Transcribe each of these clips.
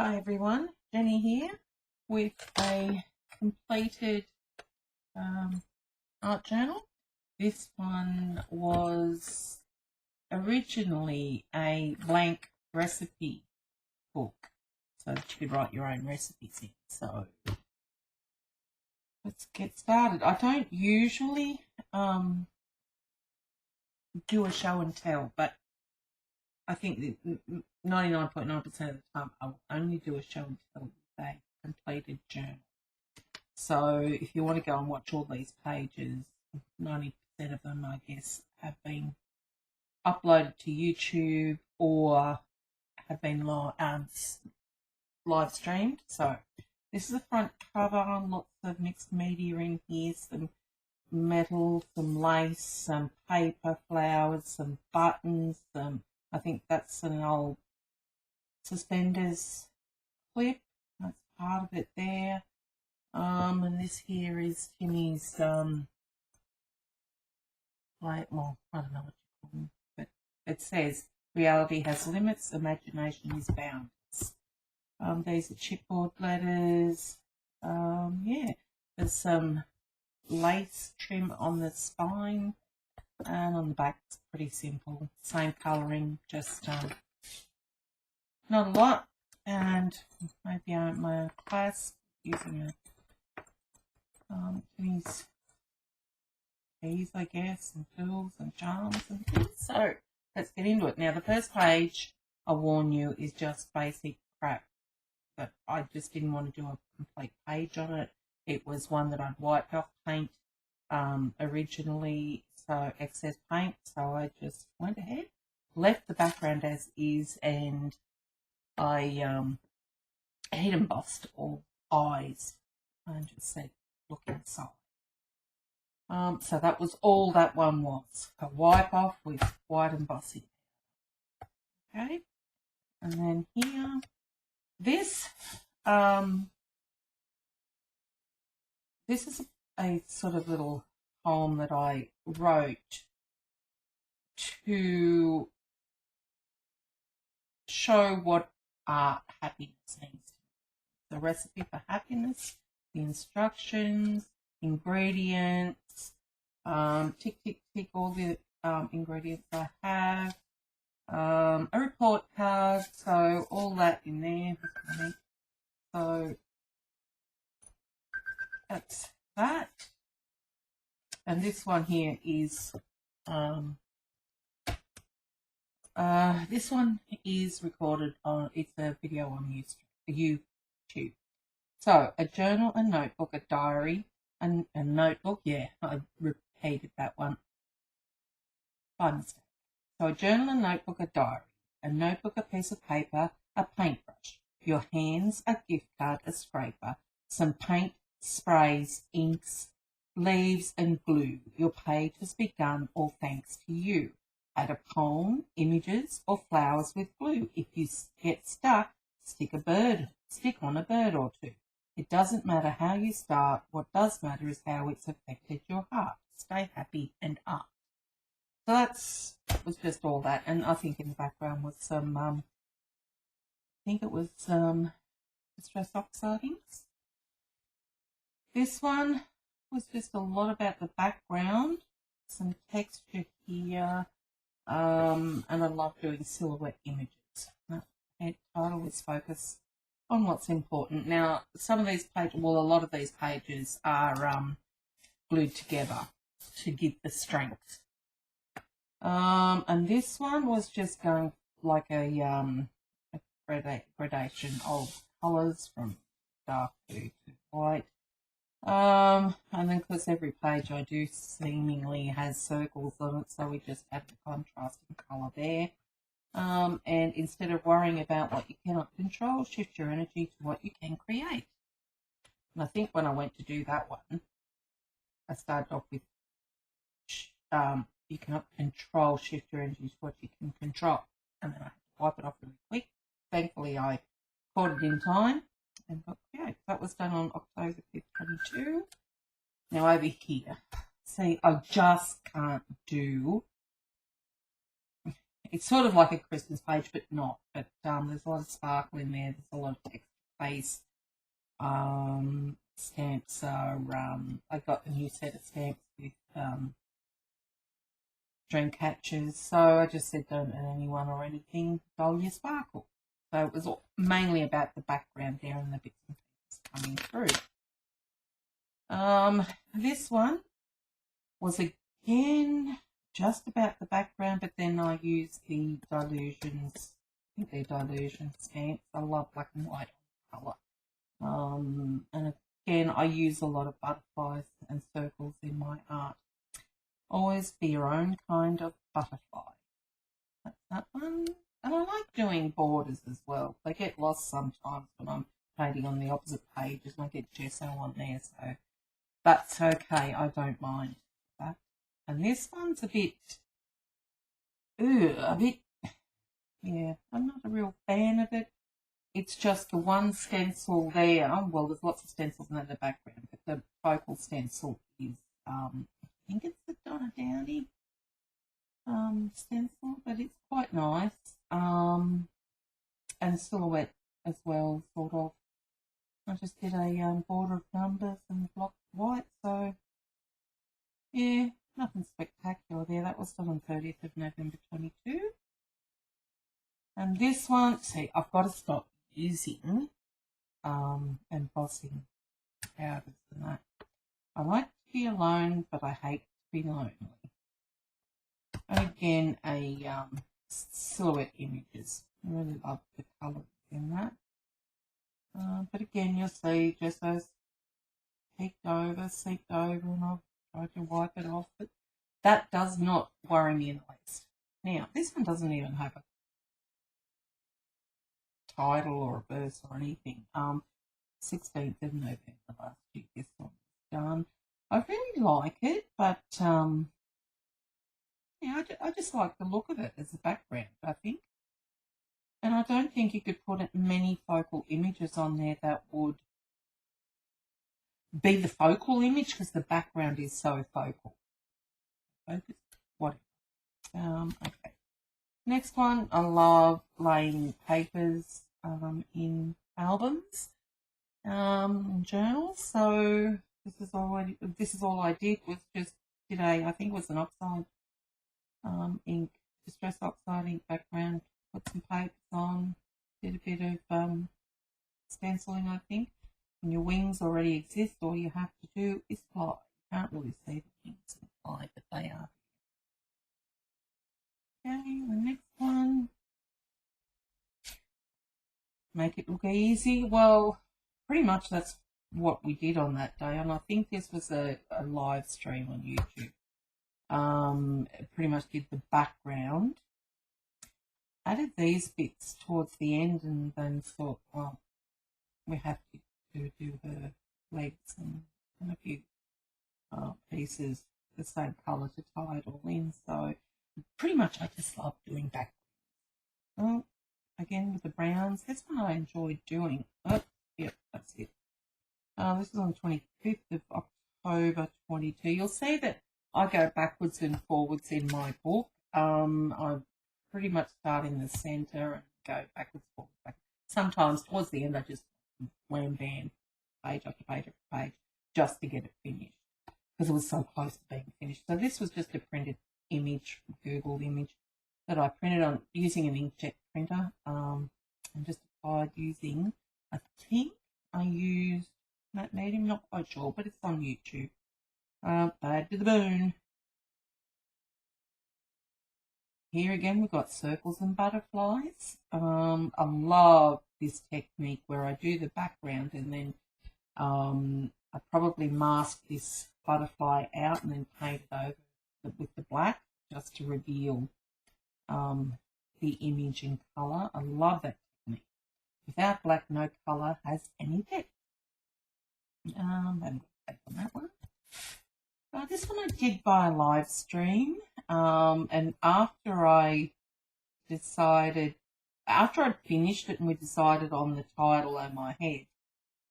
Hi everyone, Jenny here with a completed art journal. This one was originally a blank recipe book so that you could write your own recipes in. So let's get started. I don't usually do a show and tell, but I think 99.9% of the time I'll only do a show and tell with a completed journal. So if you want to go and watch all these pages, 90% of them, I guess, have been uploaded to YouTube or have been live streamed. So this is the front cover, lots of mixed media in here, some metal, some lace, some paper, flowers, some buttons, I think that's an old suspenders clip, that's part of it there. And this here is Timmy's well, I don't know what you call them, but it says reality has limits, imagination is boundless. These are chipboard letters. Yeah, there's some lace trim on the spine, and on the back it's pretty simple, same colouring, just not a lot. And maybe my class using a Timmy's keys, I guess, and tools and charms and things. So let's get into it. Now the first page, I warn you, is just basic crap, but I just didn't want to do a complete page on it. It was one that I'd wiped off paint originally, so excess paint, so I just went ahead, left the background as is, and I heat embossed all eyes and just said look inside. So that was all that one was, a wipe off with white embossing. Okay, and then here, this is a sort of little poem that I wrote to show what happiness means. The recipe for happiness, the instructions, ingredients, tick, tick, tick, all the ingredients I have, a report card, so all that in there. So that's that. And this one here is, this one is recorded on, it's a video on YouTube. So a journal, a notebook, a diary, a notebook, yeah, I repeated that one by mistake. So a journal, a notebook, a diary, a notebook, a piece of paper, a paintbrush, your hands, a gift card, a scraper, some paint, sprays, inks, leaves and glue. Your page has begun, all thanks to you. Add a poem, images or flowers with glue. If you get stuck, stick on a bird or two. It doesn't matter how you start, what does matter is how it's affected your heart. Stay happy and up. So that was just all that, and I think in the background was some, I think it was stress oxidings. This one was just a lot about the background, some texture here, and I love doing silhouette images. The title is Focus on What's Important. Now, some of these pages, well, a lot of these pages are glued together to give the strength. And this one was just going like a gradation of colours from dark to white. And then, of course, every page I do seemingly has circles on it, so we just add the contrasting colour there. And instead of worrying about what you cannot control, shift your energy to what you can create. And I think when I went to do that one, I started off with you cannot control, shift your energy to what you can control. And then I had to wipe it off really quick. Thankfully, I caught it in time and got create. That was done on October 5th, 2022. Now over here, see, I just can't do It's sort of like a Christmas page, but not. But there's a lot of sparkle in there. There's a lot of text space. Stamps are, I got a new set of stamps with dream catchers. So I just said, don't let anyone or anything dull your sparkle. So it was mainly about the background there and the bits and pieces coming through. This one was again just about the background, but then I used the Dilutions. I think they're Dilution stamps. I love black and white colour. And again, I use a lot of butterflies and circles in my art. Always be your own kind of butterfly. That's that one. And I like doing borders as well. They get lost sometimes when I'm painting on the opposite pages and I get gesso on there, so that's okay. I don't mind that. And this one's a bit, yeah, I'm not a real fan of it. It's just the one stencil there. Well, there's lots of stencils in the background, but the focal stencil is, I think it's the Donna Downey stencil, but it's quite nice. And silhouette as well, sort of. I just did a border of numbers and block white, so yeah, nothing spectacular there. That was done on 30th of November 22. And this one, see, I've got to stop using embossing powders and that. I like to be alone, but I hate to be lonely. And again, a silhouette images. I really love the colours in that. But again, you'll see just those seeped over, and I've tried to wipe it off. But that does not worry me in the least. Now, this one doesn't even have a title or a verse or anything. 16th of November last year, this one was done. I really like it, but yeah, I just like the look of it as a background, I think. And I don't think you could put many focal images on there that would be the focal image because the background is so focal. Focus, whatever. Okay. Next one, I love laying papers in albums, journals. So this is all I did was just today. I think it was an oxide ink, distress oxide ink background. Put some papers on, did a bit of stenciling, I think. When your wings already exist, all you have to do is fly. You can't really see the wings and fly, but they are. Okay, the next one. Make it look easy. Well, pretty much that's what we did on that day, and I think this was a live stream on YouTube. Pretty much did the background. Added these bits towards the end and then thought, well, we have to do her legs and a few pieces the same colour to tie it all in. So pretty much I just love doing backgrounds. Well, again with the browns, that's what I enjoyed doing. Oh, yep, that's it. This is on 25th of October 22. You'll see that I go backwards and forwards in my book. I pretty much start in the centre and go backwards, forwards, back. Sometimes towards the end I just wham bam, page after page after page, just to get it finished because it was so close to being finished. So this was just a printed image, Google image that I printed on using an inkjet printer, and just applied using, I think I used matte medium, not quite sure, but it's on YouTube. Bad to the bone. Here again, we've got circles and butterflies. I love this technique where I do the background and then I probably mask this butterfly out and then paint it over with the black just to reveal the image in colour. I love that technique. Without black, no colour has any depth. And on that one. This one I did by a live stream, and after I'd finished it and we decided on the title and my head,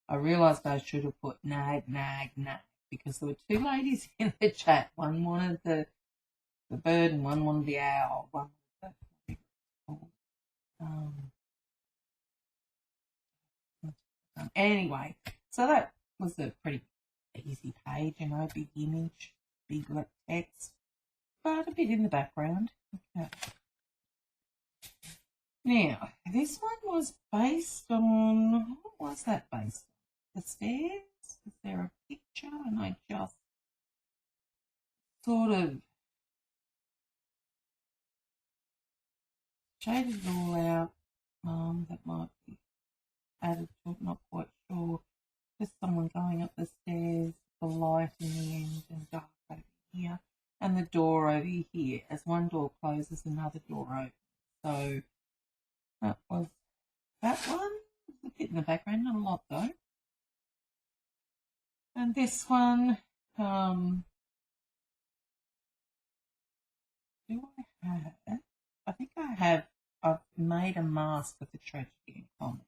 I realised I should have put nag, nag, nag, because there were two ladies in the chat. One wanted the bird and one wanted the owl. One wanted the Anyway, so that was a pretty easy page, you know, big image, big text, but a bit in the background. Okay. Now, this one was based on, what was that based on? The stairs? Is there a picture? And I just sort of shaded it all out. That might be added to it, not quite sure. Just someone going up the stairs, the light in the end, and dark over here, and the door over here. As one door closes, another door opens. So that was that one. A bit in the background, not a lot though. And this one, do I have? I think I have. I've made a mask of the tragedy and comedy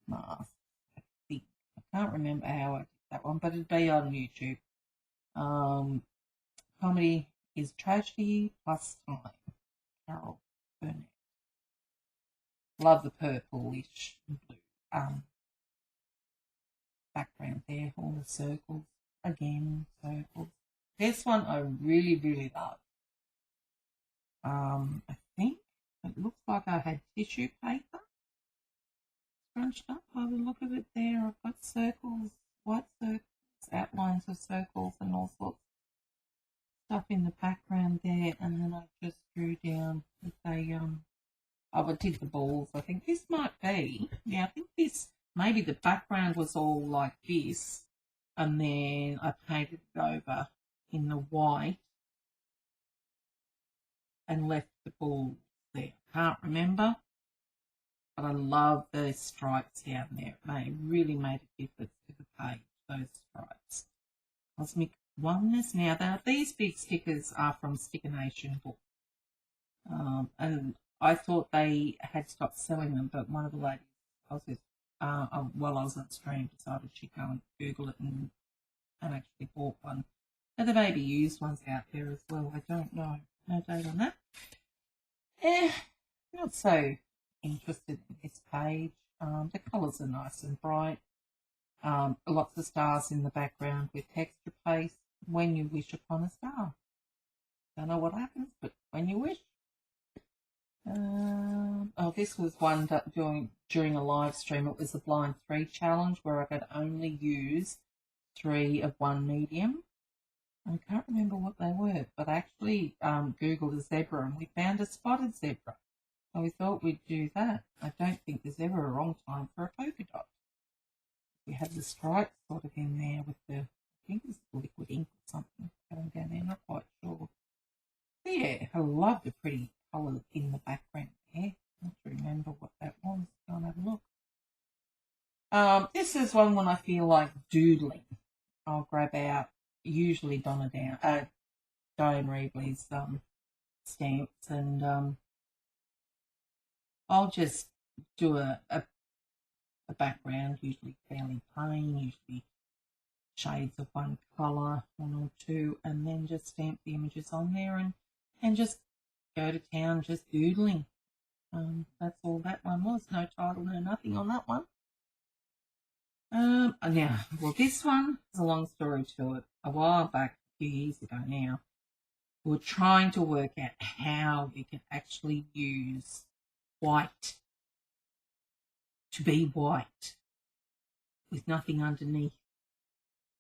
mask. I think I can't remember how I did that one, but it'd be on YouTube. Comedy is tragedy plus time. Carol Burnett. Love the purplish blue background there. All the circles again, circles. This one I really, really love. I think it looks like I had tissue paper scrunched up by the look of it there. I've got circles, white circles, outlines of circles and all sorts of stuff in the background there, and then I just drew down with a I did the balls. I think this might be, yeah, I think this, maybe the background was all like this, and then I painted it over in the white and left the balls there. Can't remember, but I love those stripes down there. It really made a difference to the page, those stripes. Cosmic Oneness. Now, these big stickers are from Sticker Nation book. And I thought they had stopped selling them, but one of the ladies I was with, while I was on stream, decided she'd go and Google it and actually bought one. And there may be used ones out there as well. I don't know. No date on that. Not so interested in this page. The colours are nice and bright. Lots of stars in the background with texture paste. When you wish upon a star. Don't know what happens, but when you wish. This was one that during a live stream. It was a blind 3 challenge where I could only use 3 of one medium. I can't remember what they were, but I actually Googled a zebra and we found a spotted zebra. So we thought we'd do that. I don't think there's ever a wrong time for a polka dot. We had the stripes sort of in there with the, I think it's liquid ink or something going down there, not quite sure. But yeah, I love the pretty colour in the background there. I have to remember what that was. Go and have a look. This is one when I feel like doodling. I'll grab out usually Diane Reevely's stamps, and I'll just do a background, usually fairly plain, usually shades of one colour, 1 or 2, and then just stamp the images on there and just go to town just doodling. That's all that one was. No title, no nothing on that one. Now, well, this one is a long story to it. A while back, a few years ago now, we were trying to work out how we could actually use white to be white with nothing underneath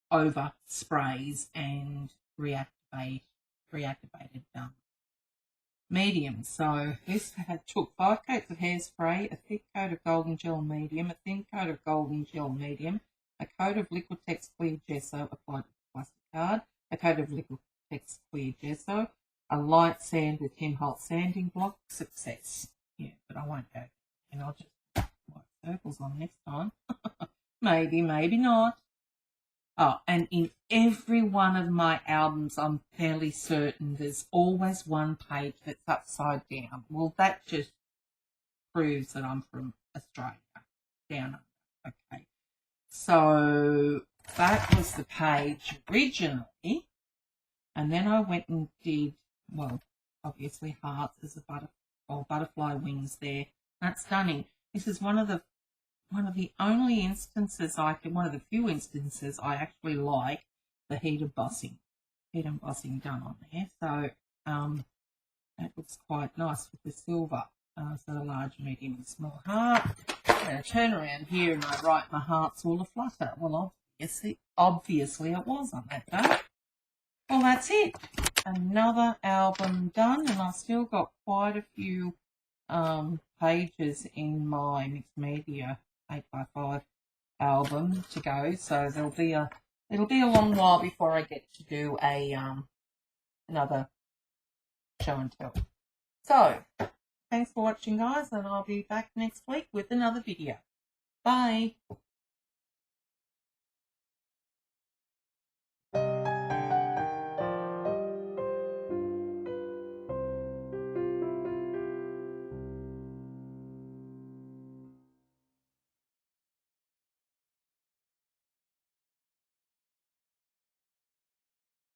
over sprays and reactivated medium. So this took 5 coats of hairspray, a thick coat of golden gel medium, a thin coat of golden gel medium, a coat of Liquitex clear gesso applied to the plastic card, a coat of Liquitex clear gesso, a light sand with Tim Holt sanding block. Success. Yeah, but I won't go. And I'll just put white circles on next time. Maybe, maybe not. Oh, and in every one of my albums, I'm fairly certain there's always one page that's upside down. Well, that just proves that I'm from Australia, down under. Okay. So that was the page originally. And then I went and did, well, obviously hearts as a butterfly wings there. That's stunning. This is one of the only instances one of the few instances I actually like the heat embossing done on there. So that looks quite nice with the silver. So the large, medium, and small heart. I'm going to turn around here and I write my heart's all aflutter. Well, obviously it was on that day. Well, that's it. Another album done, and I've still got quite a few pages in my mixed media 8x5 album to go. So it'll be a long while before I get to do a another show and tell. So thanks for watching, guys, and I'll be back next week with another video. Bye.